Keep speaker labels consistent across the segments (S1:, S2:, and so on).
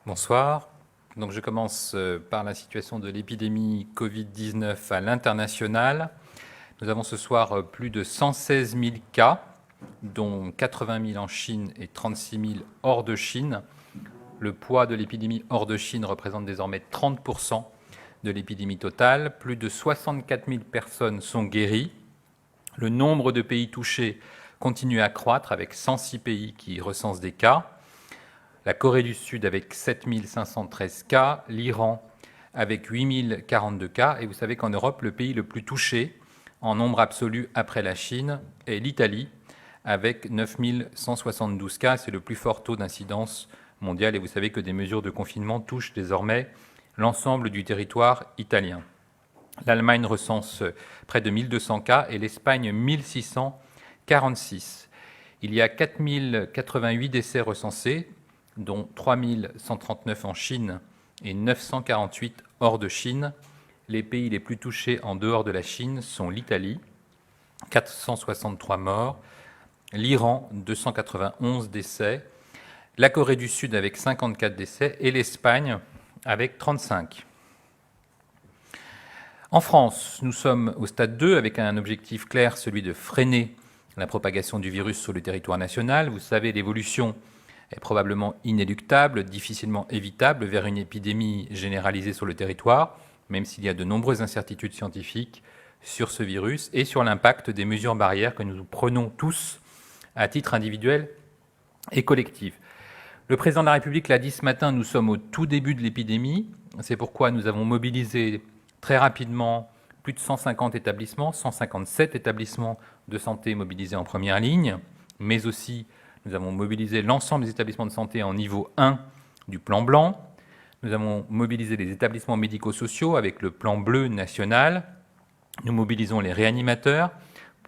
S1: Bonsoir. Donc je commence par la situation de l'épidémie Covid-19 à l'international. Nous avons ce soir plus de 116 000 cas, dont 80 000 en Chine et 36 000 hors de Chine. Le poids de l'épidémie hors de Chine représente désormais 30% de l'épidémie totale. Plus de 64 000 personnes sont guéries. Le nombre de pays touchés continue à croître avec 106 pays qui recensent des cas. La Corée du Sud avec 7 513 cas, l'Iran avec 8 042 cas. Et vous savez qu'en Europe, le pays le plus touché en nombre absolu après la Chine est l'Italie avec 9 172 cas. C'est le plus fort taux d'incidence mondiale. Et vous savez que des mesures de confinement touchent désormais l'ensemble du territoire italien. L'Allemagne recense près de 1200 cas et l'Espagne 1646. Il y a 4088 décès recensés, dont 3139 en Chine et 948 hors de Chine. Les pays les plus touchés en dehors de la Chine sont l'Italie, 463 morts, l'Iran, 291 décès, la Corée du Sud avec 54 décès et l'Espagne avec 35. En France, nous sommes au stade 2 avec un objectif clair, celui de freiner la propagation du virus sur le territoire national. Vous savez, l'évolution est probablement inéluctable, difficilement évitable vers une épidémie généralisée sur le territoire, même s'il y a de nombreuses incertitudes scientifiques sur ce virus et sur l'impact des mesures barrières que nous prenons tous à titre individuel et collectif. Le président de la République l'a dit ce matin, nous sommes au tout début de l'épidémie. C'est pourquoi nous avons mobilisé très rapidement plus de 150 établissements, 157 établissements de santé mobilisés en première ligne, mais aussi nous avons mobilisé l'ensemble des établissements de santé en niveau 1 du plan blanc. Nous avons mobilisé les établissements médico-sociaux avec le plan bleu national. Nous mobilisons les réanimateurs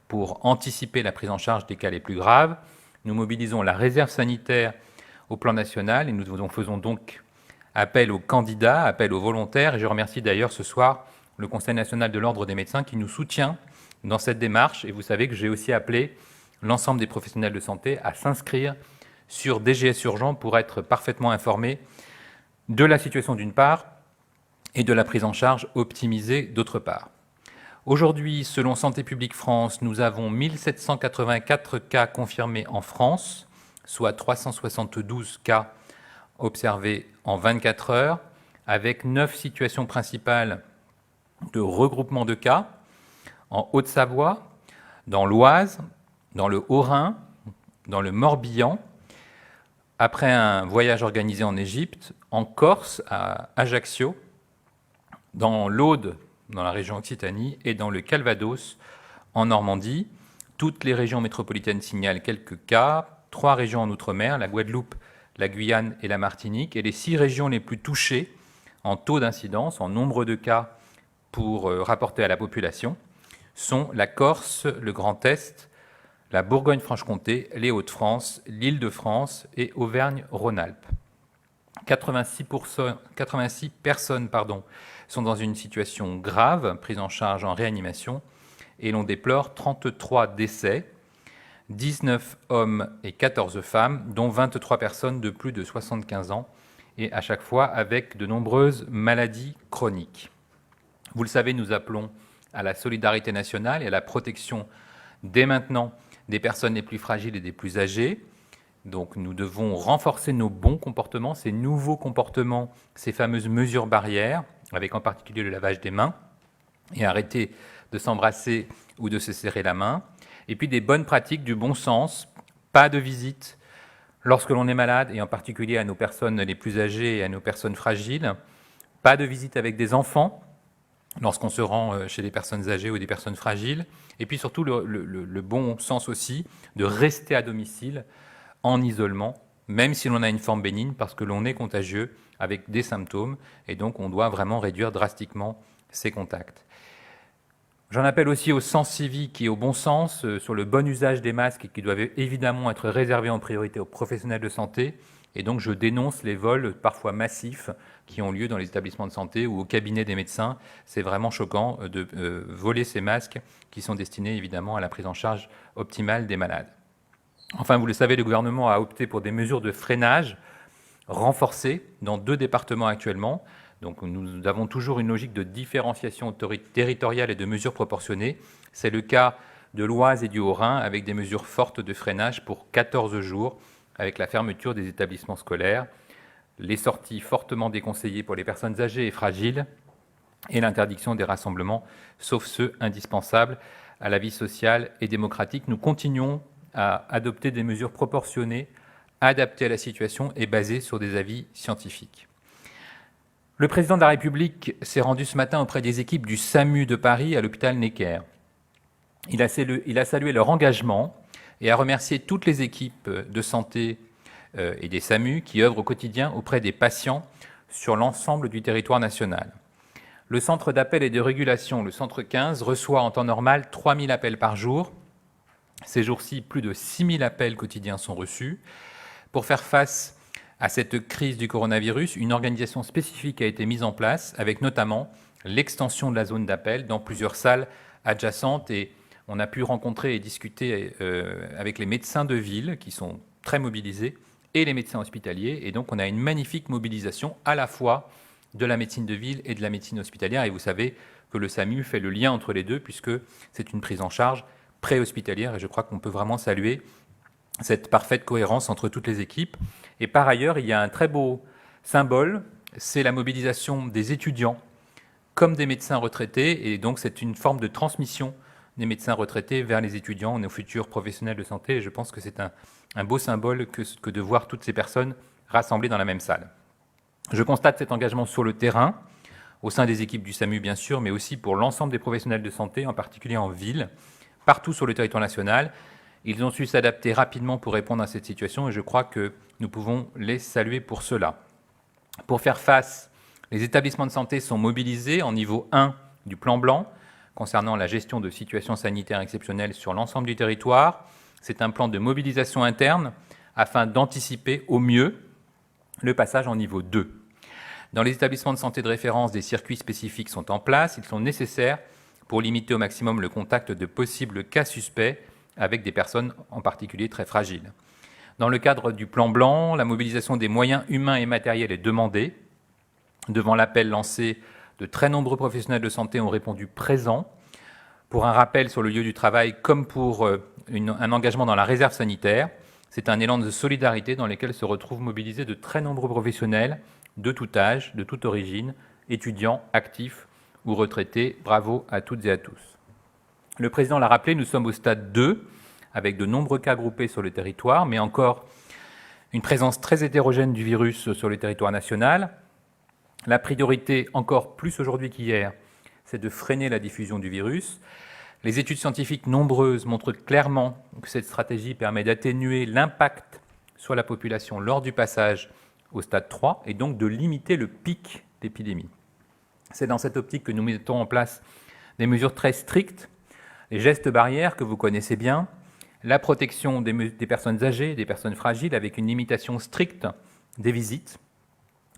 S1: pour anticiper la prise en charge des cas les plus graves. Nous mobilisons la réserve sanitaire au plan national et nous faisons donc appel aux candidats, appel aux volontaires. Et je remercie d'ailleurs ce soir le Conseil national de l'Ordre des médecins qui nous soutient dans cette démarche. Et vous savez que j'ai aussi appelé l'ensemble des professionnels de santé à s'inscrire sur DGS Urgent pour être parfaitement informés de la situation d'une part et de la prise en charge optimisée d'autre part. Aujourd'hui, selon Santé publique France, nous avons 1784 cas confirmés en France, soit 372 cas observés en 24 heures, avec 9 situations principales de regroupement de cas en Haute-Savoie, dans l'Oise, dans le Haut-Rhin, dans le Morbihan, après un voyage organisé en Égypte, en Corse, à Ajaccio, dans l'Aude, dans la région Occitanie, et dans le Calvados, en Normandie. Toutes les régions métropolitaines signalent quelques cas, 3 régions en Outre-mer, la Guadeloupe, la Guyane et la Martinique, et les 6 régions les plus touchées en taux d'incidence, en nombre de cas pour rapporter à la population, sont la Corse, le Grand Est, la Bourgogne-Franche-Comté, les Hauts-de-France, l'Île-de-France et Auvergne-Rhône-Alpes. 86 personnes sont dans une situation grave, prise en charge en réanimation, et l'on déplore 33 décès, 19 hommes et 14 femmes, dont 23 personnes de plus de 75 ans, et à chaque fois avec de nombreuses maladies chroniques. Vous le savez, nous appelons à la solidarité nationale et à la protection dès maintenant des personnes les plus fragiles et des plus âgées. Donc nous devons renforcer nos bons comportements, ces nouveaux comportements, ces fameuses mesures barrières, avec en particulier le lavage des mains, et arrêter de s'embrasser ou de se serrer la main. Et puis des bonnes pratiques du bon sens, pas de visite lorsque l'on est malade, et en particulier à nos personnes les plus âgées et à nos personnes fragiles, pas de visite avec des enfants, lorsqu'on se rend chez des personnes âgées ou des personnes fragiles, et puis surtout le bon sens aussi de rester à domicile en isolement, même si l'on a une forme bénigne, parce que l'on est contagieux avec des symptômes, et donc on doit vraiment réduire drastiquement ces contacts. J'en appelle aussi au sens civique et au bon sens sur le bon usage des masques qui doivent évidemment être réservés en priorité aux professionnels de santé. Et donc je dénonce les vols parfois massifs qui ont lieu dans les établissements de santé ou au cabinet des médecins. C'est vraiment choquant de voler ces masques qui sont destinés évidemment à la prise en charge optimale des malades. Enfin, vous le savez, le gouvernement a opté pour des mesures de freinage renforcée dans 2 départements actuellement. Donc nous avons toujours une logique de différenciation territoriale et de mesures proportionnées. C'est le cas de l'Oise et du Haut-Rhin, avec des mesures fortes de freinage pour 14 jours, avec la fermeture des établissements scolaires, les sorties fortement déconseillées pour les personnes âgées et fragiles, et l'interdiction des rassemblements, sauf ceux indispensables à la vie sociale et démocratique. Nous continuons à adopter des mesures proportionnées, adaptées à la situation et basées sur des avis scientifiques. Le président de la République s'est rendu ce matin auprès des équipes du SAMU de Paris à l'hôpital Necker. Il a salué leur engagement et a remercié toutes les équipes de santé et des SAMU qui œuvrent au quotidien auprès des patients sur l'ensemble du territoire national. Le centre d'appel et de régulation, le centre 15, reçoit en temps normal 3000 appels par jour. Ces jours-ci, plus de 6000 appels quotidiens sont reçus. Pour faire face à cette crise du coronavirus, une organisation spécifique a été mise en place, avec notamment l'extension de la zone d'appel dans plusieurs salles adjacentes. Et on a pu rencontrer et discuter avec les médecins de ville, qui sont très mobilisés, et les médecins hospitaliers. Et donc on a une magnifique mobilisation à la fois de la médecine de ville et de la médecine hospitalière. Et vous savez que le SAMU fait le lien entre les deux, puisque c'est une prise en charge préhospitalière. Et je crois qu'on peut vraiment saluer cette parfaite cohérence entre toutes les équipes. Et par ailleurs, il y a un très beau symbole, c'est la mobilisation des étudiants comme des médecins retraités. Et donc c'est une forme de transmission des médecins retraités vers les étudiants, nos futurs professionnels de santé. Et je pense que c'est un beau symbole que de voir toutes ces personnes rassemblées dans la même salle. Je constate cet engagement sur le terrain, au sein des équipes du SAMU bien sûr, mais aussi pour l'ensemble des professionnels de santé, en particulier en ville, partout sur le territoire national. Ils ont su s'adapter rapidement pour répondre à cette situation et je crois que nous pouvons les saluer pour cela. Pour faire face, les établissements de santé sont mobilisés en niveau 1 du plan blanc concernant la gestion de situations sanitaires exceptionnelles sur l'ensemble du territoire. C'est un plan de mobilisation interne afin d'anticiper au mieux le passage en niveau 2. Dans les établissements de santé de référence, des circuits spécifiques sont en place. Ils sont nécessaires pour limiter au maximum le contact de possibles cas suspects avec des personnes en particulier très fragiles. Dans le cadre du plan blanc, la mobilisation des moyens humains et matériels est demandée. Devant l'appel lancé, de très nombreux professionnels de santé ont répondu présents pour un rappel sur le lieu du travail comme pour un engagement dans la réserve sanitaire. C'est un élan de solidarité dans lequel se retrouvent mobilisés de très nombreux professionnels de tout âge, de toute origine, étudiants, actifs ou retraités. Bravo à toutes et à tous. Le président l'a rappelé, nous sommes au stade 2, avec de nombreux cas groupés sur le territoire, mais encore une présence très hétérogène du virus sur le territoire national. La priorité, encore plus aujourd'hui qu'hier, c'est de freiner la diffusion du virus. Les études scientifiques nombreuses montrent clairement que cette stratégie permet d'atténuer l'impact sur la population lors du passage au stade 3 et donc de limiter le pic d'épidémie. C'est dans cette optique que nous mettons en place des mesures très strictes, les gestes barrières que vous connaissez bien, la protection des personnes âgées, des personnes fragiles avec une limitation stricte des visites.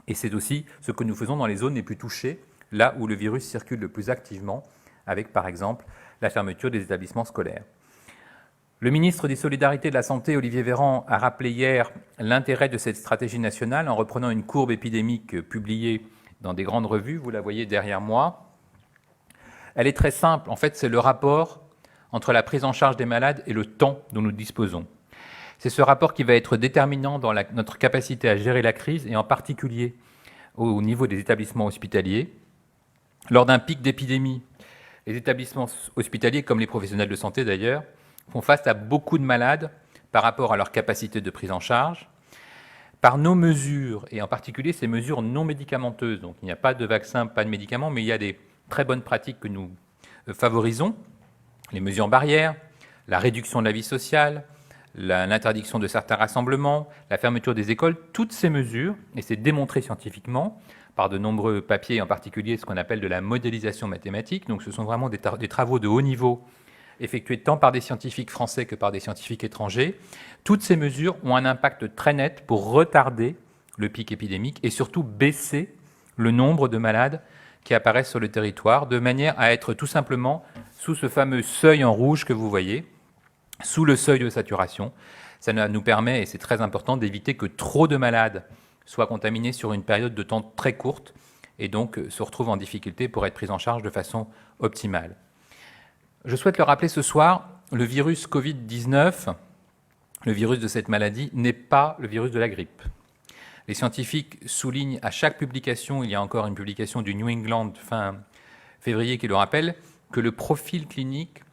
S1: Et c'est aussi ce que nous faisons dans les zones les plus touchées, là où le virus circule le plus activement, avec par exemple la fermeture des établissements scolaires. Le ministre des Solidarités et de la Santé, Olivier Véran, a rappelé hier l'intérêt de cette stratégie nationale en reprenant une courbe épidémique publiée dans des grandes revues, vous la voyez derrière moi. Elle est très simple, en fait c'est le rapport entre la prise en charge des malades et le temps dont nous disposons. C'est ce rapport qui va être déterminant dans notre capacité à gérer la crise et en particulier au niveau des établissements hospitaliers. Lors d'un pic d'épidémie, les établissements hospitaliers, comme les professionnels de santé d'ailleurs, font face à beaucoup de malades par rapport à leur capacité de prise en charge. Par nos mesures, et en particulier ces mesures non médicamenteuses, donc il n'y a pas de vaccin, pas de médicaments, mais il y a des très bonnes pratiques que nous favorisons, les mesures barrières, la réduction de la vie sociale, l'interdiction de certains rassemblements, la fermeture des écoles, toutes ces mesures, et c'est démontré scientifiquement par de nombreux papiers, en particulier ce qu'on appelle de la modélisation mathématique, donc ce sont vraiment des travaux de haut niveau effectués tant par des scientifiques français que par des scientifiques étrangers. Toutes ces mesures ont un impact très net pour retarder le pic épidémique et surtout baisser le nombre de malades qui apparaissent sur le territoire, de manière à être tout simplement sous ce fameux seuil en rouge que vous voyez, sous le seuil de saturation. Ça nous permet, et c'est très important, d'éviter que trop de malades soient contaminés sur une période de temps très courte et donc se retrouvent en difficulté pour être pris en charge de façon optimale. Je souhaite le rappeler ce soir, le virus Covid-19, le virus de cette maladie, n'est pas le virus de la grippe. Les scientifiques soulignent à chaque publication, il y a encore une publication du New England fin février qui le rappelle, que le profil clinique,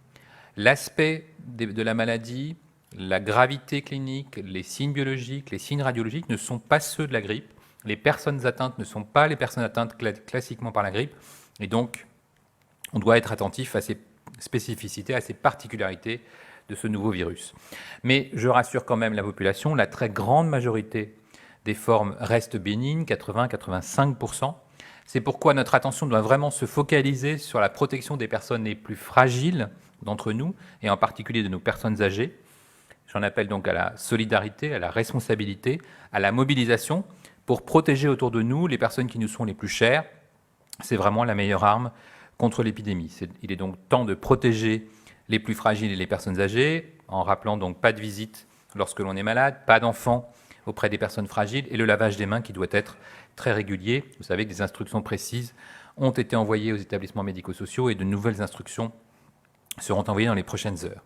S1: l'aspect de la maladie, la gravité clinique, les signes biologiques, les signes radiologiques ne sont pas ceux de la grippe. Les personnes atteintes ne sont pas les personnes atteintes classiquement par la grippe. Et donc, on doit être attentif à ces spécificités, à ces particularités de ce nouveau virus. Mais je rassure quand même la population, la très grande majorité des formes restent bénignes, 80-85%. C'est pourquoi notre attention doit vraiment se focaliser sur la protection des personnes les plus fragiles d'entre nous, et en particulier de nos personnes âgées. J'en appelle donc à la solidarité, à la responsabilité, à la mobilisation pour protéger autour de nous les personnes qui nous sont les plus chères. C'est vraiment la meilleure arme contre l'épidémie. Il est donc temps de protéger les plus fragiles et les personnes âgées, en rappelant donc pas de visite lorsque l'on est malade, pas d'enfants auprès des personnes fragiles, et le lavage des mains qui doit être très régulier. Vous savez que des instructions précises ont été envoyées aux établissements médico-sociaux et de nouvelles instructions seront envoyées dans les prochaines heures.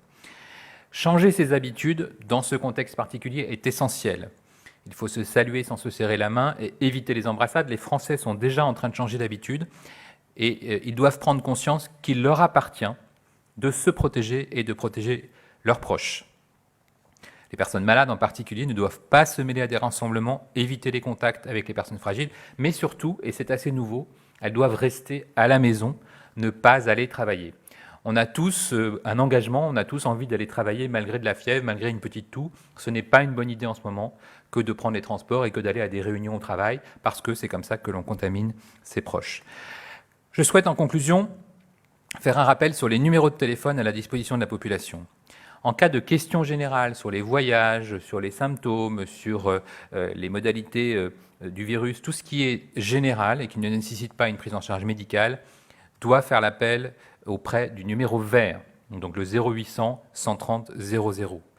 S1: Changer ses habitudes dans ce contexte particulier est essentiel. Il faut se saluer sans se serrer la main et éviter les embrassades. Les Français sont déjà en train de changer d'habitude et ils doivent prendre conscience qu'il leur appartient de se protéger et de protéger leurs proches. Les personnes malades en particulier ne doivent pas se mêler à des rassemblements, éviter les contacts avec les personnes fragiles, mais surtout, et c'est assez nouveau, elles doivent rester à la maison, ne pas aller travailler. On a tous un engagement, on a tous envie d'aller travailler malgré de la fièvre, malgré une petite toux. Ce n'est pas une bonne idée en ce moment que de prendre les transports et que d'aller à des réunions au travail, parce que c'est comme ça que l'on contamine ses proches. Je souhaite en conclusion faire un rappel sur les numéros de téléphone à la disposition de la population. En cas de questions générales sur les voyages, sur les symptômes, sur les modalités du virus, tout ce qui est général et qui ne nécessite pas une prise en charge médicale, doit faire l'appel auprès du numéro vert, donc le 0800 130 000.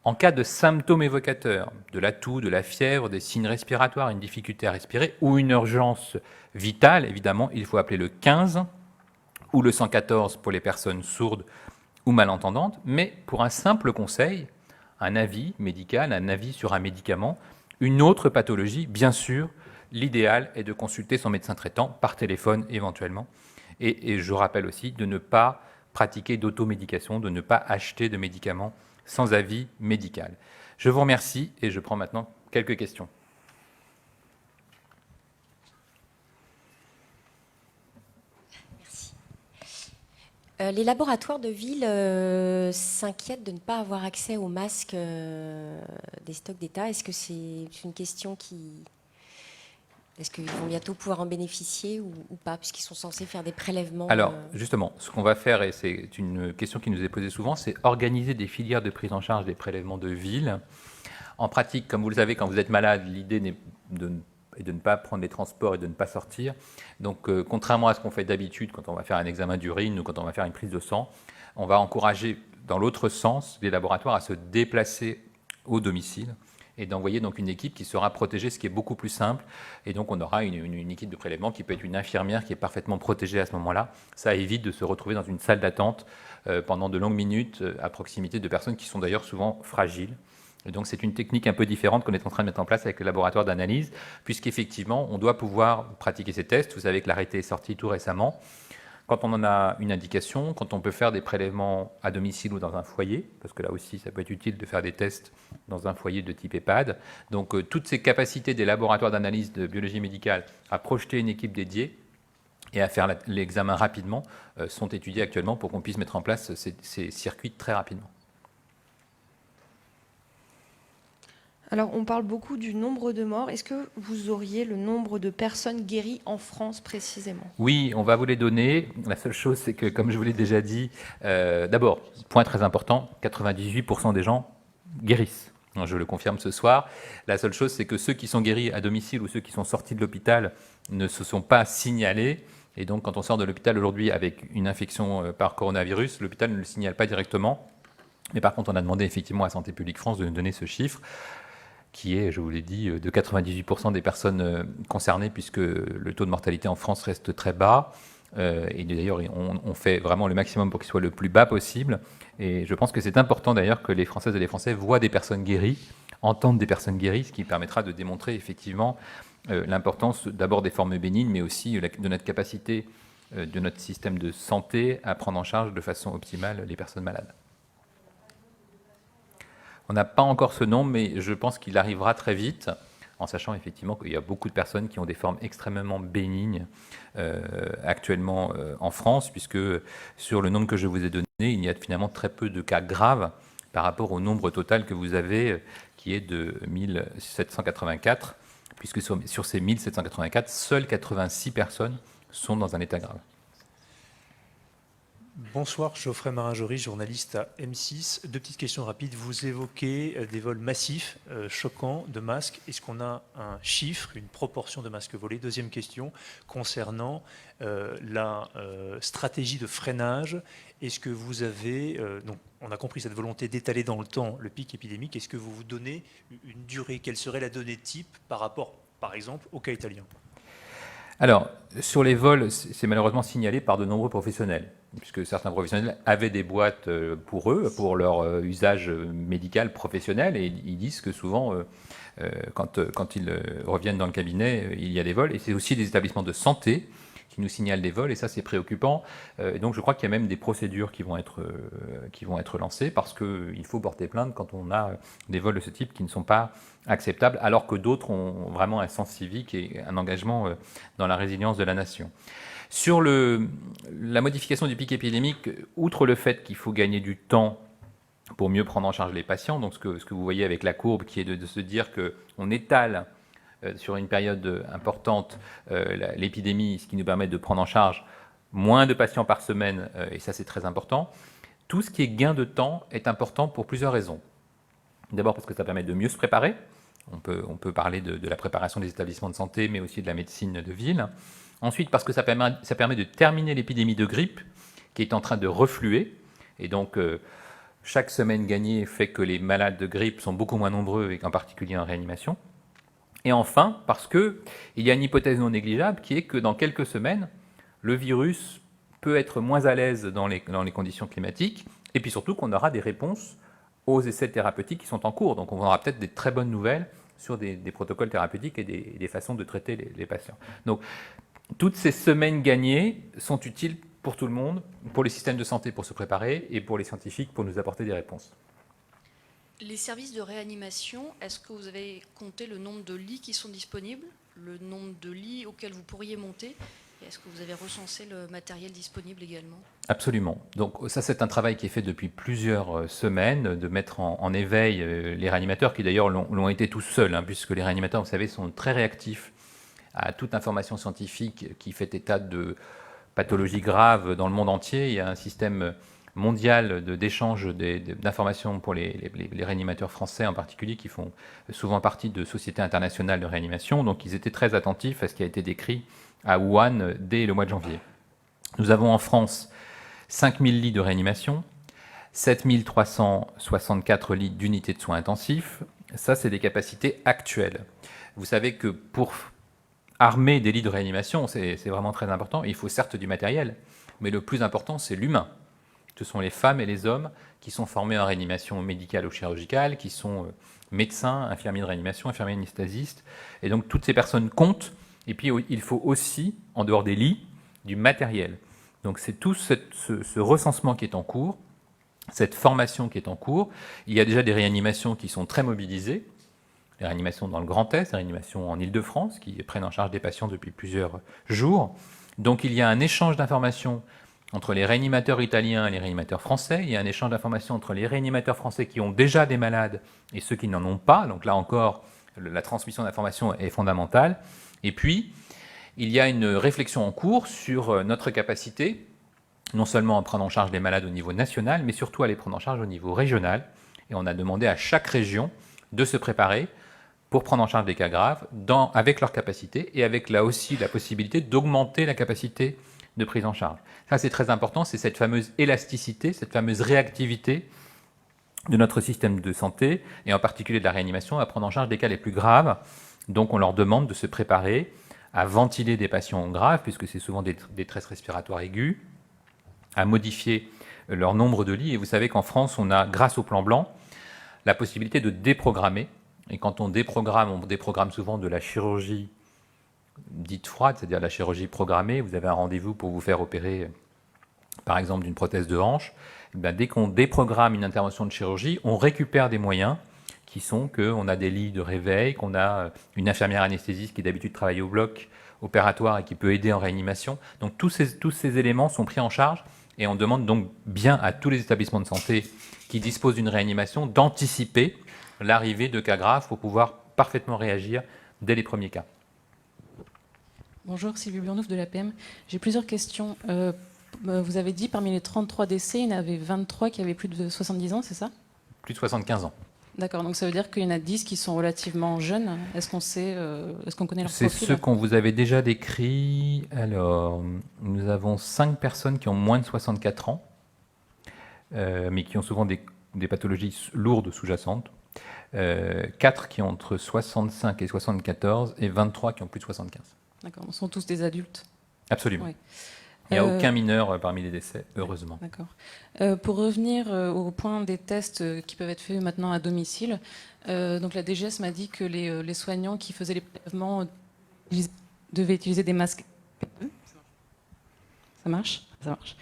S1: En cas de symptômes évocateurs, de la toux, de la fièvre, des signes respiratoires, une difficulté à respirer ou une urgence vitale, évidemment, il faut appeler le 15 ou le 114 pour les personnes sourdes ou malentendantes, mais pour un simple conseil, un avis médical, un avis sur un médicament, une autre pathologie, bien sûr, l'idéal est de consulter son médecin traitant par téléphone éventuellement. Et je rappelle aussi de ne pas pratiquer d'automédication, de ne pas acheter de médicaments sans avis médical. Je vous remercie et je prends maintenant quelques questions.
S2: Merci. Les laboratoires de ville s'inquiètent de ne pas avoir accès aux masques des stocks d'État. Est-ce que c'est une question qui... Est-ce qu'ils vont bientôt pouvoir en bénéficier ou pas, puisqu'ils sont censés faire des prélèvements?
S1: Alors, justement, ce qu'on va faire, et c'est une question qui nous est posée souvent, c'est organiser des filières de prise en charge des prélèvements de ville. En pratique, comme vous le savez, quand vous êtes malade, l'idée est de ne pas prendre les transports et de ne pas sortir. Donc, contrairement à ce qu'on fait d'habitude quand on va faire un examen d'urine ou quand on va faire une prise de sang, on va encourager, dans l'autre sens, les laboratoires à se déplacer au domicile et d'envoyer donc une équipe qui sera protégée, ce qui est beaucoup plus simple. Et donc on aura une équipe de prélèvement qui peut être une infirmière qui est parfaitement protégée à ce moment-là. Ça évite de se retrouver dans une salle d'attente pendant de longues minutes à proximité de personnes qui sont d'ailleurs souvent fragiles. Et donc c'est une technique un peu différente qu'on est en train de mettre en place avec le laboratoire d'analyse, puisqu'effectivement on doit pouvoir pratiquer ces tests. Vous savez que l'arrêté est sorti tout récemment. Quand on en a une indication, quand on peut faire des prélèvements à domicile ou dans un foyer, parce que là aussi, ça peut être utile de faire des tests dans un foyer de type EHPAD. Donc, toutes ces capacités des laboratoires d'analyse de biologie médicale à projeter une équipe dédiée et à faire l'examen rapidement sont étudiées actuellement pour qu'on puisse mettre en place ces circuits très rapidement.
S3: Alors, on parle beaucoup du nombre de morts. Est-ce que vous auriez le nombre de personnes guéries en France précisément?
S1: Oui, on va vous les donner. La seule chose, c'est que, comme je vous l'ai déjà dit, d'abord, point très important, 98% des gens guérissent. Je le confirme ce soir. La seule chose, c'est que ceux qui sont guéris à domicile ou ceux qui sont sortis de l'hôpital ne se sont pas signalés. Et donc, quand on sort de l'hôpital aujourd'hui avec une infection par coronavirus, l'hôpital ne le signale pas directement. Mais par contre, on a demandé effectivement à Santé publique France de nous donner ce chiffre. qui est, je vous l'ai dit, de 98% des personnes concernées, puisque le taux de mortalité en France reste très bas. Et d'ailleurs, on fait vraiment le maximum pour qu'il soit le plus bas possible. Et je pense que c'est important d'ailleurs que les Françaises et les Français voient des personnes guéries, entendent des personnes guéries, ce qui permettra de démontrer effectivement l'importance d'abord des formes bénignes, mais aussi de notre capacité de notre système de santé à prendre en charge de façon optimale les personnes malades. On n'a pas encore ce nombre, mais je pense qu'il arrivera très vite, en sachant effectivement qu'il y a beaucoup de personnes qui ont des formes extrêmement bénignes actuellement en France, puisque sur le nombre que je vous ai donné, il y a finalement très peu de cas graves par rapport au nombre total que vous avez, qui est de 1784, puisque sur ces 1784, seules 86 personnes sont dans un état grave.
S4: Bonsoir, Geoffrey Marin-Jory, journaliste à M6. Deux petites questions rapides. Vous évoquez des vols massifs, choquants, de masques. Est-ce qu'on a un chiffre, une proportion de masques volés? Deuxième question, concernant la stratégie de freinage. Est-ce que vous avez, donc on a compris cette volonté d'étaler dans le temps le pic épidémique, est-ce que vous vous donnez une durée? Quelle serait la donnée type par rapport, par exemple, au cas italien?
S1: Alors, sur les vols, c'est malheureusement signalé par de nombreux professionnels, puisque certains professionnels avaient des boîtes pour eux, pour leur usage médical professionnel, et ils disent que souvent, quand ils reviennent dans le cabinet, il y a des vols, et c'est aussi des établissements de santé qui nous signalent des vols, et ça c'est préoccupant. Donc je crois qu'il y a même des procédures qui vont être lancées, parce qu'il faut porter plainte quand on a des vols de ce type qui ne sont pas acceptables, alors que d'autres ont vraiment un sens civique et un engagement dans la résilience de la nation. Sur la modification du pic épidémique, outre le fait qu'il faut gagner du temps pour mieux prendre en charge les patients, donc ce que vous voyez avec la courbe, qui est de se dire qu'on étale sur une période importante l'épidémie, ce qui nous permet de prendre en charge moins de patients par semaine, et ça c'est très important. Tout ce qui est gain de temps est important pour plusieurs raisons. D'abord parce que ça permet de mieux se préparer. On peut parler de la préparation des établissements de santé, mais aussi de la médecine de ville. Ensuite, parce que ça permet de terminer l'épidémie de grippe qui est en train de refluer. Et donc, chaque semaine gagnée fait que les malades de grippe sont beaucoup moins nombreux, et en particulier en réanimation. Et enfin, parce qu'il y a une hypothèse non négligeable qui est que dans quelques semaines, le virus peut être moins à l'aise dans les conditions climatiques, et puis surtout qu'on aura des réponses aux essais thérapeutiques qui sont en cours. Donc on aura peut-être des très bonnes nouvelles sur des protocoles thérapeutiques et des façons de traiter les patients. Donc toutes ces semaines gagnées sont utiles pour tout le monde, pour les systèmes de santé pour se préparer et pour les scientifiques pour nous apporter des réponses.
S5: Les services de réanimation, est-ce que vous avez compté le nombre de lits qui sont disponibles, le nombre de lits auxquels vous pourriez monter, et est-ce que vous avez recensé le matériel disponible également? Absolument. Donc ça, c'est un travail qui est fait depuis plusieurs semaines, de mettre en éveil les réanimateurs, qui d'ailleurs l'ont été tous seuls, puisque les réanimateurs, vous savez, sont très réactifs à toute information scientifique qui fait état de pathologies graves dans le monde entier. Il y a un système mondial d'échange d'informations pour les réanimateurs français en particulier, qui font souvent partie de sociétés internationales de réanimation. Donc ils étaient très attentifs à ce qui a été décrit à Wuhan dès le mois de janvier. Nous avons en France 5000 lits de réanimation, 7364 lits d'unités de soins intensifs. Ça, c'est des capacités actuelles. Vous savez que pour armer des lits de réanimation, c'est vraiment très important. Il faut certes du matériel, mais le plus important, c'est l'humain. Ce sont les femmes et les hommes qui sont formés en réanimation médicale ou chirurgicale, qui sont médecins, infirmiers de réanimation, infirmiers anesthésistes. Et donc, toutes ces personnes comptent. Et puis, il faut aussi, en dehors des lits, du matériel. Donc, c'est tout ce recensement qui est en cours, cette formation qui est en cours. Il y a déjà des réanimations qui sont très mobilisées, les réanimations dans le Grand Est, les réanimations en Île-de-France, qui prennent en charge des patients depuis plusieurs jours. Donc, il y a un échange d'informations entre les réanimateurs italiens et les réanimateurs français. Il y a un échange d'informations entre les réanimateurs français qui ont déjà des malades et ceux qui n'en ont pas. Donc là encore, la transmission d'informations est fondamentale. Et puis, il y a une réflexion en cours sur notre capacité, non seulement à prendre en charge les malades au niveau national, mais surtout à les prendre en charge au niveau régional. Et on a demandé à chaque région de se préparer pour prendre en charge des cas graves avec leur capacité et avec là aussi la possibilité d'augmenter la capacité de prise en charge. Ça, c'est très important, c'est cette fameuse élasticité, cette fameuse réactivité de notre système de santé, et en particulier de la réanimation, à prendre en charge des cas les plus graves. Donc on leur demande de se préparer à ventiler des patients graves, puisque c'est souvent des détresses respiratoires aiguës, à modifier leur nombre de lits. Et vous savez qu'en France, on a, grâce au plan blanc, la possibilité de déprogrammer. Et quand on déprogramme souvent de la chirurgie dite froide, c'est-à-dire la chirurgie programmée. Vous avez un rendez-vous pour vous faire opérer, par exemple, d'une prothèse de hanche. Et bien, dès qu'on déprogramme une intervention de chirurgie, on récupère des moyens qui sont qu'on a des lits de réveil, qu'on a une infirmière anesthésiste qui d'habitude travaille au bloc opératoire et qui peut aider en réanimation. Donc tous ces éléments sont pris en charge et on demande donc bien à tous les établissements de santé qui disposent d'une réanimation d'anticiper l'arrivée de cas graves pour pouvoir parfaitement réagir dès les premiers cas.
S6: Bonjour, Sylvie Burnouf de l'APM. J'ai plusieurs questions. Vous avez dit parmi les 33 décès, il y en avait 23 qui avaient plus de 70 ans, c'est ça?
S5: Plus de 75 ans.
S6: D'accord, donc ça veut dire qu'il y en a 10 qui sont relativement jeunes. Est-ce qu'on connaît leur profil?
S5: C'est ceux qu'on vous avait déjà décrits. Alors, nous avons 5 personnes qui ont moins de 64 ans, mais qui ont souvent des pathologies lourdes sous-jacentes. 4 qui ont entre 65 et 74 et 23 qui ont plus de 75.
S6: D'accord, ce sont tous des adultes.
S5: Absolument.
S6: Oui.
S5: Il n'y a aucun mineur parmi les décès, heureusement.
S6: D'accord. Pour revenir au point des tests qui peuvent être faits maintenant à domicile, donc la DGS m'a dit que les soignants qui faisaient les prélèvements devaient utiliser des masques. Ça marche? Ça marche.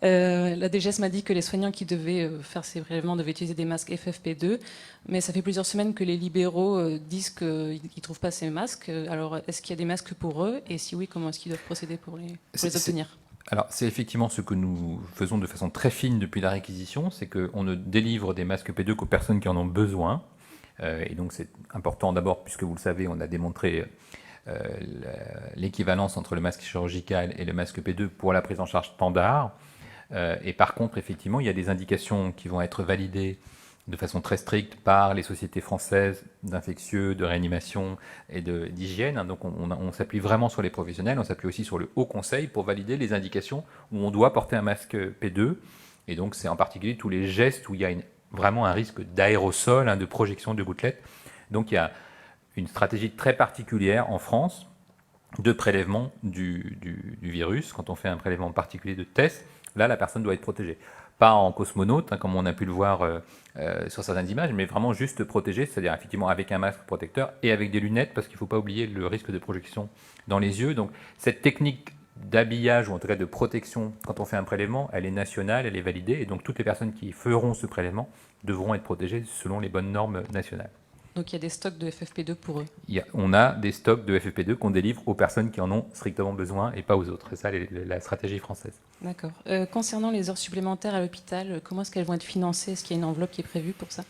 S6: La DGS m'a dit que les soignants qui devaient faire ces prélèvements devaient utiliser des masques FFP2, mais ça fait plusieurs semaines que les libéraux disent qu'ils ne trouvent pas ces masques. Alors, est-ce qu'il y a des masques pour eux? Et si oui, comment est-ce qu'ils doivent procéder pour les obtenir?
S5: Alors, c'est effectivement ce que nous faisons de façon très fine depuis la réquisition, c'est qu'on ne délivre des masques P2 qu'aux personnes qui en ont besoin. Et donc, c'est important d'abord, puisque vous le savez, on a démontré l'équivalence entre le masque chirurgical et le masque P2 pour la prise en charge standard. Et par contre, effectivement, il y a des indications qui vont être validées de façon très stricte par les sociétés françaises d'infectieux, de réanimation et d'hygiène. Donc on s'appuie vraiment sur les professionnels, on s'appuie aussi sur le Haut Conseil pour valider les indications où on doit porter un masque P2. Et donc c'est en particulier tous les gestes où il y a vraiment un risque d'aérosol, de projection de gouttelettes. Donc il y a une stratégie très particulière en France de prélèvement du virus. Quand on fait un prélèvement particulier de test, là, la personne doit être protégée. Pas en cosmonaute, comme on a pu le voir sur certaines images, mais vraiment juste protégée, c'est-à-dire effectivement avec un masque protecteur et avec des lunettes, parce qu'il ne faut pas oublier le risque de projection dans les yeux. Donc cette technique d'habillage, ou en tout cas de protection quand on fait un prélèvement, elle est nationale, elle est validée, et donc toutes les personnes qui feront ce prélèvement devront être protégées selon les bonnes normes nationales.
S6: Donc il y a des stocks de FFP2 pour eux?
S5: On a des stocks de FFP2 qu'on délivre aux personnes qui en ont strictement besoin et pas aux autres. C'est ça la stratégie française.
S6: D'accord. Concernant les heures supplémentaires à l'hôpital, comment est-ce qu'elles vont être financées? Est-ce qu'il y a une enveloppe qui est prévue pour ça?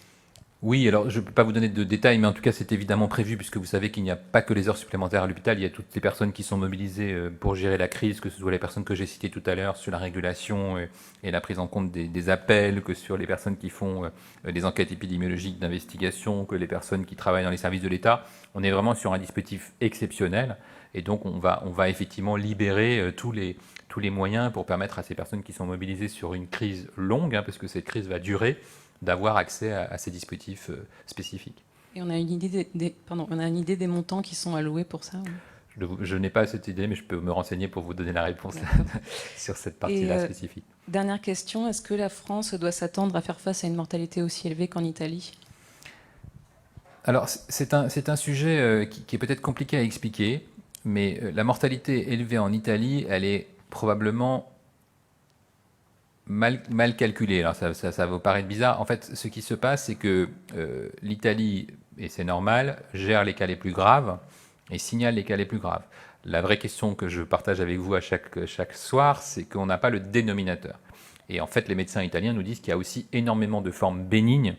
S5: Oui, alors je ne peux pas vous donner de détails, mais en tout cas c'est évidemment prévu, puisque vous savez qu'il n'y a pas que les heures supplémentaires à l'hôpital, il y a toutes les personnes qui sont mobilisées pour gérer la crise, que ce soit les personnes que j'ai citées tout à l'heure sur la régulation et la prise en compte des appels, que sur les personnes qui font des enquêtes épidémiologiques d'investigation, que les personnes qui travaillent dans les services de l'État. On est vraiment sur un dispositif exceptionnel, et donc on va effectivement libérer tous les moyens pour permettre à ces personnes qui sont mobilisées sur une crise longue, parce que cette crise va durer, d'avoir accès à ces dispositifs spécifiques.
S6: Et on a une idée des montants qui sont alloués pour ça?
S5: Je n'ai pas cette idée, mais je peux me renseigner pour vous donner la réponse sur cette partie-là spécifique.
S6: Dernière question, est-ce que la France doit s'attendre à faire face à une mortalité aussi élevée qu'en Italie?
S5: Alors, c'est un sujet qui est peut-être compliqué à expliquer, mais la mortalité élevée en Italie, elle est probablement mal calculé. Alors ça va vous paraître bizarre. En fait, ce qui se passe, c'est que l'Italie, et c'est normal, gère les cas les plus graves et signale les cas les plus graves. La vraie question que je partage avec vous à chaque soir, c'est qu'on n'a pas le dénominateur. Et en fait, les médecins italiens nous disent qu'il y a aussi énormément de formes bénignes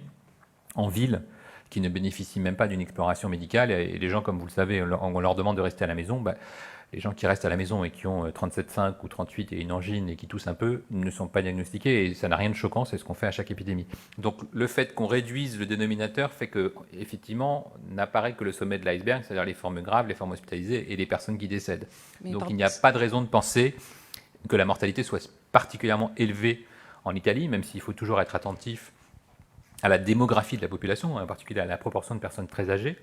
S5: en ville qui ne bénéficient même pas d'une exploration médicale. Et les gens, comme vous le savez, on leur demande de rester à la maison. Les gens qui restent à la maison et qui ont 37,5 ou 38 et une angine et qui toussent un peu ne sont pas diagnostiqués, et ça n'a rien de choquant, c'est ce qu'on fait à chaque épidémie. Donc le fait qu'on réduise le dénominateur fait que, effectivement, n'apparaît que le sommet de l'iceberg, c'est-à-dire les formes graves, les formes hospitalisées et les personnes qui décèdent. Donc il n'y a pas de raison de penser que la mortalité soit particulièrement élevée en Italie, même s'il faut toujours être attentif
S1: à la démographie de la population, en particulier à la proportion de personnes très âgées.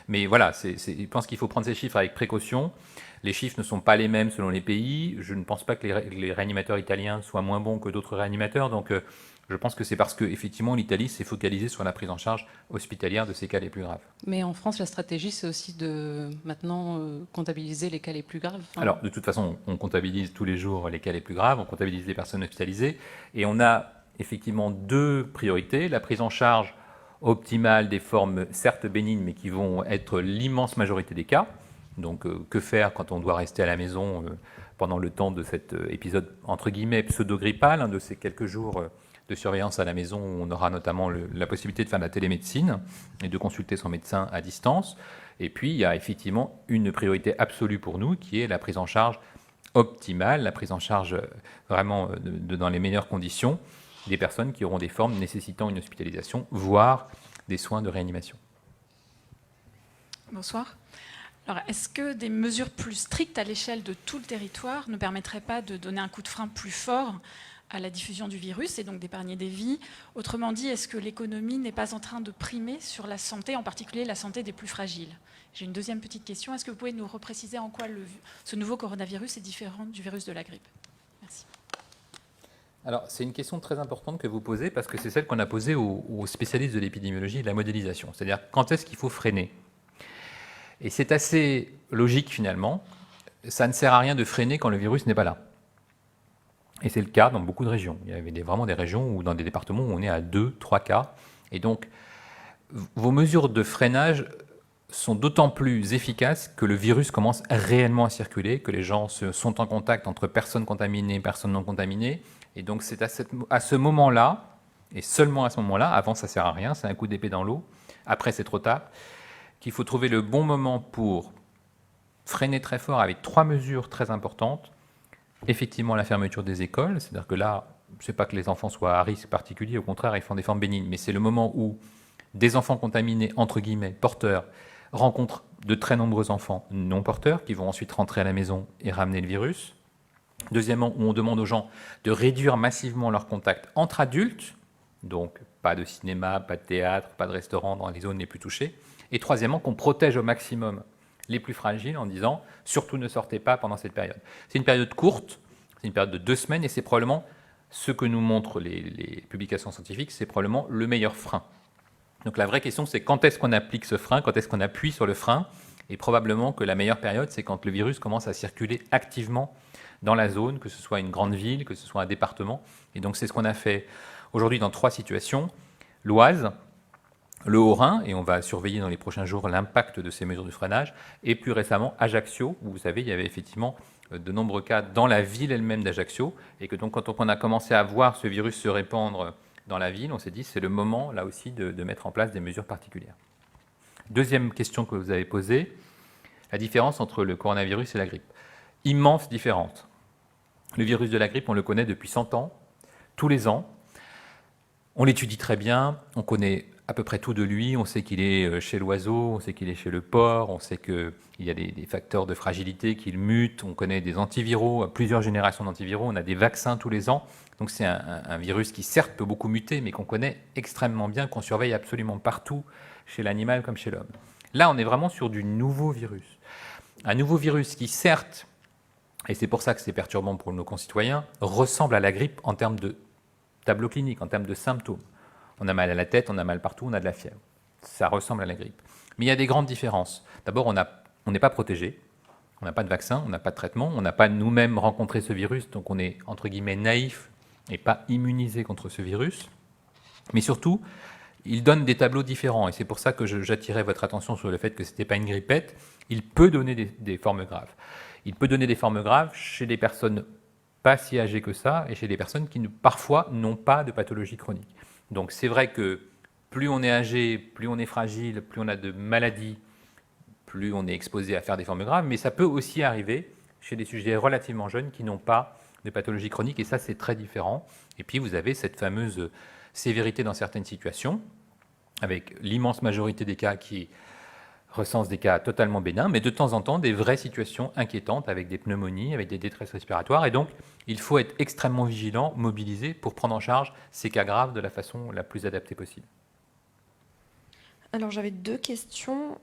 S1: Mais voilà, je pense qu'il faut prendre ces chiffres avec précaution. Les chiffres ne sont pas les mêmes selon les pays. Je ne pense pas que les réanimateurs italiens soient moins bons que d'autres réanimateurs. Donc, je pense que c'est parce que effectivement l'Italie s'est focalisée sur la prise en charge hospitalière de ces cas les plus graves.
S6: Mais en France, la stratégie, c'est aussi de maintenant comptabiliser les cas les plus graves.
S1: Alors, de toute façon, on comptabilise tous les jours les cas les plus graves, on comptabilise les personnes hospitalisées, et on a effectivement deux priorités. La prise en charge optimale des formes certes bénignes, mais qui vont être l'immense majorité des cas. Donc, que faire quand on doit rester à la maison pendant le temps de cet épisode, entre guillemets, pseudo-grippal, de ces quelques jours de surveillance à la maison où on aura notamment la possibilité de faire de la télémédecine et de consulter son médecin à distance. Et puis, il y a effectivement une priorité absolue pour nous qui est la prise en charge optimale, la prise en charge vraiment dans les meilleures conditions des personnes qui auront des formes nécessitant une hospitalisation, voire des soins de réanimation.
S7: Bonsoir. Alors, est-ce que des mesures plus strictes à l'échelle de tout le territoire ne permettraient pas de donner un coup de frein plus fort à la diffusion du virus et donc d'épargner des vies? Autrement dit, est-ce que l'économie n'est pas en train de primer sur la santé, en particulier la santé des plus fragiles? J'ai une deuxième petite question. Est-ce que vous pouvez nous repréciser en quoi ce nouveau coronavirus est différent du virus de la grippe? Merci.
S1: Alors, c'est une question très importante que vous posez parce que c'est celle qu'on a posée aux spécialistes de l'épidémiologie et de la modélisation. C'est-à-dire, quand est-ce qu'il faut freiner? Et c'est assez logique finalement. Ça ne sert à rien de freiner quand le virus n'est pas là. Et c'est le cas dans beaucoup de régions. Il y avait vraiment des régions ou dans des départements où on est à 2, 3 cas. Et donc, vos mesures de freinage sont d'autant plus efficaces que le virus commence réellement à circuler, que les gens sont en contact entre personnes contaminées et personnes non contaminées. Et donc, c'est à ce moment-là, et seulement à ce moment-là, avant ça ne sert à rien, c'est un coup d'épée dans l'eau, après c'est trop tard, qu'il faut trouver le bon moment pour freiner très fort avec 3 mesures très importantes. Effectivement, la fermeture des écoles, c'est-à-dire que là, ce n'est pas que les enfants soient à risque particulier, au contraire, ils font des formes bénignes, mais c'est le moment où des enfants contaminés, entre guillemets, porteurs, rencontrent de très nombreux enfants non porteurs qui vont ensuite rentrer à la maison et ramener le virus. Deuxièmement, où on demande aux gens de réduire massivement leurs contacts entre adultes, donc pas de cinéma, pas de théâtre, pas de restaurant dans les zones les plus touchées. Et troisièmement, qu'on protège au maximum les plus fragiles en disant « surtout ne sortez pas pendant cette période ». C'est une période courte, c'est une période de 2 semaines, et c'est probablement ce que nous montrent les publications scientifiques, c'est probablement le meilleur frein. Donc la vraie question, c'est quand est-ce qu'on applique ce frein, quand est-ce qu'on appuie sur le frein, et probablement que la meilleure période, c'est quand le virus commence à circuler activement dans la zone, que ce soit une grande ville, que ce soit un département. Et donc c'est ce qu'on a fait aujourd'hui dans 3 situations. L'Oise, le Haut-Rhin, et on va surveiller dans les prochains jours l'impact de ces mesures de freinage, et plus récemment Ajaccio, où vous savez, il y avait effectivement de nombreux cas dans la ville elle-même d'Ajaccio, et que donc quand on a commencé à voir ce virus se répandre dans la ville, on s'est dit c'est le moment là aussi de mettre en place des mesures particulières. Deuxième question que vous avez posée, la différence entre le coronavirus et la grippe. Immense différence. Le virus de la grippe, on le connaît depuis 100 ans, tous les ans. On l'étudie très bien, on connaît à peu près tout de lui, on sait qu'il est chez l'oiseau, on sait qu'il est chez le porc, on sait qu'il y a des facteurs de fragilité, qu'il mute, on connaît des antiviraux, plusieurs générations d'antiviraux, on a des vaccins tous les ans. Donc c'est un virus qui certes peut beaucoup muter, mais qu'on connaît extrêmement bien, qu'on surveille absolument partout, chez l'animal comme chez l'homme. Là, on est vraiment sur du nouveau virus. Un nouveau virus qui certes, et c'est pour ça que c'est perturbant pour nos concitoyens, ressemble à la grippe en termes de tableau clinique, en termes de symptômes. On a mal à la tête, on a mal partout, on a de la fièvre. Ça ressemble à la grippe. Mais il y a des grandes différences. D'abord, on n'est pas protégé, on n'a pas de vaccin, on n'a pas de traitement, on n'a pas nous-mêmes rencontré ce virus, donc on est entre guillemets naïf et pas immunisé contre ce virus. Mais surtout, il donne des tableaux différents, et c'est pour ça que j'attirais votre attention sur le fait que ce n'était pas une grippette. Il peut donner des formes graves. Il peut donner des formes graves chez des personnes pas si âgées que ça, et chez des personnes qui parfois n'ont pas de pathologie chronique. Donc c'est vrai que plus on est âgé, plus on est fragile, plus on a de maladies, plus on est exposé à faire des formes graves, mais ça peut aussi arriver chez des sujets relativement jeunes qui n'ont pas de pathologie chronique, et ça c'est très différent. Et puis vous avez cette fameuse sévérité dans certaines situations, avec l'immense majorité des cas qui recensent des cas totalement bénins, mais de temps en temps des vraies situations inquiétantes avec des pneumonies, avec des détresses respiratoires. Et donc, il faut être extrêmement vigilant, mobilisé pour prendre en charge ces cas graves de la façon la plus adaptée possible.
S3: Alors j'avais 2 questions.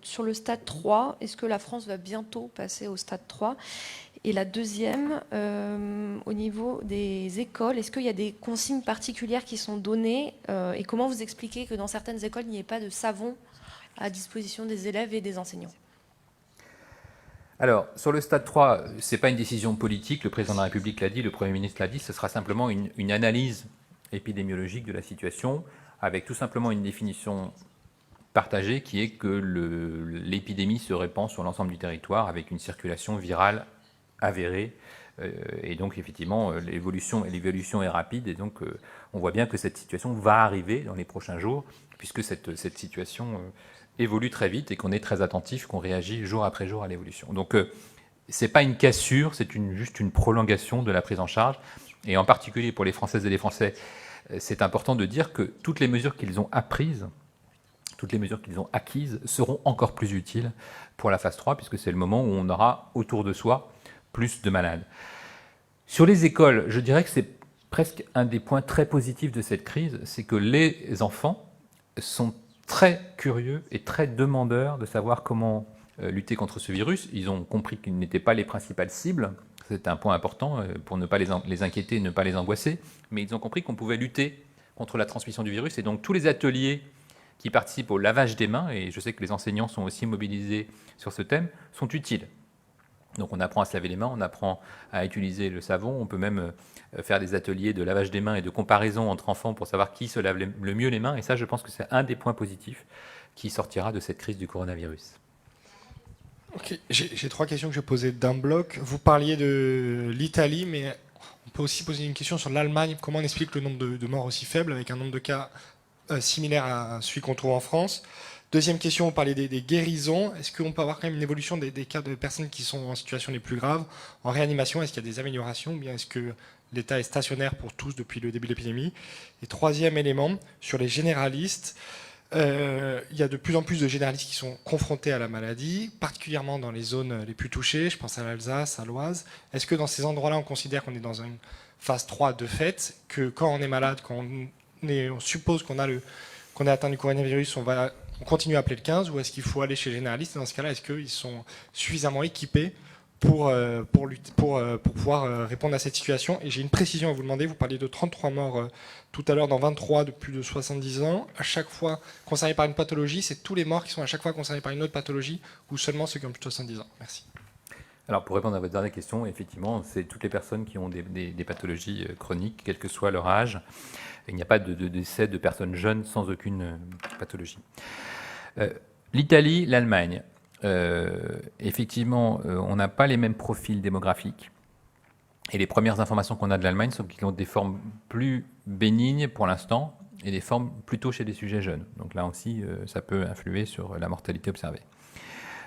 S3: Sur le stade 3, est-ce que la France va bientôt passer au stade 3 ? Et la deuxième, au niveau des écoles, est-ce qu'il y a des consignes particulières qui sont données et comment vous expliquez que dans certaines écoles, il n'y ait pas de savon à disposition des élèves et des enseignants ?
S1: Alors, sur le stade 3, ce n'est pas une décision politique, le président de la République l'a dit, le Premier ministre l'a dit, ce sera simplement une analyse épidémiologique de la situation, avec tout simplement une définition partagée qui est que l'épidémie se répand sur l'ensemble du territoire avec une circulation virale avérée. Et donc, effectivement, l'évolution est rapide. Et donc, on voit bien que cette situation va arriver dans les prochains jours, puisque cette situation évolue très vite et qu'on est très attentif, qu'on réagit jour après jour à l'évolution. Donc, ce n'est pas une cassure, c'est juste une prolongation de la prise en charge. Et en particulier pour les Françaises et les Français, c'est important de dire que toutes les mesures qu'ils ont apprises, toutes les mesures qu'ils ont acquises seront encore plus utiles pour la phase 3, puisque c'est le moment où on aura autour de soi plus de malades. Sur les écoles, je dirais que c'est presque un des points très positifs de cette crise, c'est que les enfants sont très curieux et très demandeurs de savoir comment lutter contre ce virus. Ils ont compris qu'ils n'étaient pas les principales cibles, c'est un point important pour ne pas les inquiéter, ne pas les angoisser, mais ils ont compris qu'on pouvait lutter contre la transmission du virus, et donc tous les ateliers qui participent au lavage des mains, et je sais que les enseignants sont aussi mobilisés sur ce thème, sont utiles. Donc on apprend à se laver les mains, on apprend à utiliser le savon, on peut même faire des ateliers de lavage des mains et de comparaison entre enfants pour savoir qui se lave le mieux les mains, et ça je pense que c'est un des points positifs qui sortira de cette crise du coronavirus.
S8: Ok, j'ai 3 questions que je vais poser d'un bloc. Vous parliez de l'Italie, mais on peut aussi poser une question sur l'Allemagne. Comment on explique le nombre de morts aussi faible avec un nombre de cas similaire à celui qu'on trouve en France? Deuxième question, vous parlez des guérisons. Est-ce qu'on peut avoir quand même une évolution des cas de personnes qui sont en situation les plus graves en réanimation? Est-ce qu'il y a des améliorations ou bien est-ce que l'état est stationnaire pour tous depuis le début de l'épidémie? Et troisième élément, sur les généralistes, il y a de plus en plus de généralistes qui sont confrontés à la maladie, particulièrement dans les zones les plus touchées. Je pense à l'Alsace, à l'Oise. Est-ce que dans ces endroits-là, on considère qu'on est dans une phase 3 de fait, que quand on est malade, quand on suppose qu'on est atteint du coronavirus, on continue à appeler le 15, ou est-ce qu'il faut aller chez les généralistes? Et dans ce cas-là, est-ce qu'ils sont suffisamment équipés pour pouvoir répondre à cette situation? Et j'ai une précision à vous demander. Vous parliez de 33 morts tout à l'heure, dans 23 de plus de 70 ans. À chaque fois concernés par une pathologie, c'est tous les morts qui sont à chaque fois concernés par une autre pathologie, ou seulement ceux qui ont plus de 70 ans? Merci.
S1: Alors pour répondre à votre dernière question, effectivement, c'est toutes les personnes qui ont des pathologies chroniques, quel que soit leur âge. Il n'y a pas de décès de personnes jeunes sans aucune pathologie. L'Italie, l'Allemagne, effectivement, on n'a pas les mêmes profils démographiques. Et les premières informations qu'on a de l'Allemagne sont qu'ils ont des formes plus bénignes pour l'instant et des formes plutôt chez des sujets jeunes. Donc là aussi, ça peut influer sur la mortalité observée.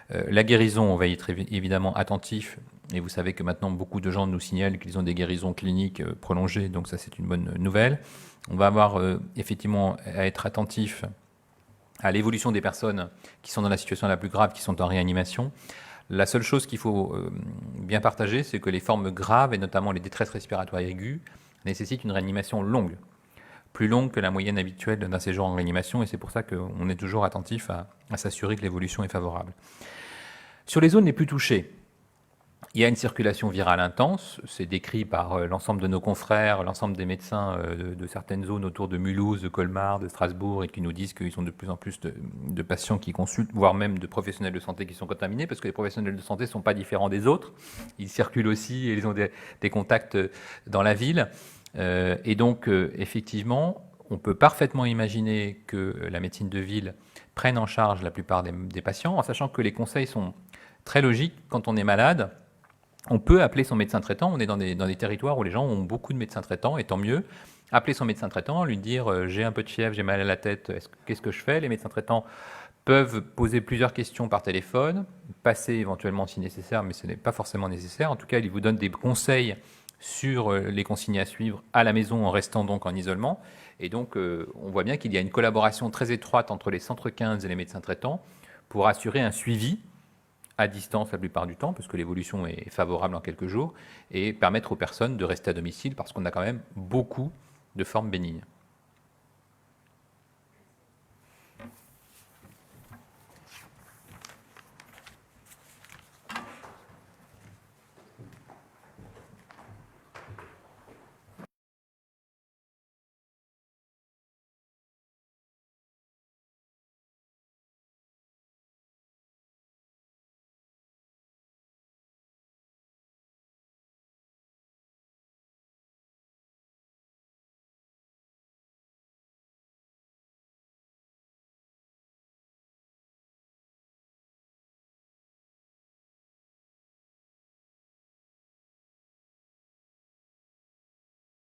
S1: La guérison, on va y être évidemment attentif. Et vous savez que maintenant, beaucoup de gens nous signalent qu'ils ont des guérisons cliniques prolongées. Donc ça, c'est une bonne nouvelle. On va avoir effectivement à être attentif à l'évolution des personnes qui sont dans la situation la plus grave, qui sont en réanimation. La seule chose qu'il faut bien partager, c'est que les formes graves, et notamment les détresses respiratoires aiguës, nécessitent une réanimation longue, plus longue que la moyenne habituelle d'un séjour en réanimation, et c'est pour ça qu'on est toujours attentif à s'assurer que l'évolution est favorable. Sur les zones les plus touchées, il y a une circulation virale intense, c'est décrit par l'ensemble de nos confrères, l'ensemble des médecins de certaines zones autour de Mulhouse, de Colmar, de Strasbourg, et qui nous disent qu'ils ont de plus en plus de patients qui consultent, voire même de professionnels de santé qui sont contaminés, parce que les professionnels de santé ne sont pas différents des autres, ils circulent aussi et ils ont des contacts dans la ville. Et donc, effectivement, on peut parfaitement imaginer que la médecine de ville prenne en charge la plupart des patients, en sachant que les conseils sont très logiques. Quand on est malade, on peut appeler son médecin traitant. On est dans des territoires où les gens ont beaucoup de médecins traitants, et tant mieux. Appeler son médecin traitant, lui dire « j'ai un peu de fièvre, j'ai mal à la tête, qu'est-ce que je fais ?» Les médecins traitants peuvent poser plusieurs questions par téléphone, passer éventuellement si nécessaire, mais ce n'est pas forcément nécessaire. En tout cas, ils vous donnent des conseils sur les consignes à suivre à la maison en restant donc en isolement. Et donc, on voit bien qu'il y a une collaboration très étroite entre les centres 15 et les médecins traitants pour assurer un suivi à distance la plupart du temps, parce que l'évolution est favorable en quelques jours, et permettre aux personnes de rester à domicile, parce qu'on a quand même beaucoup de formes bénignes.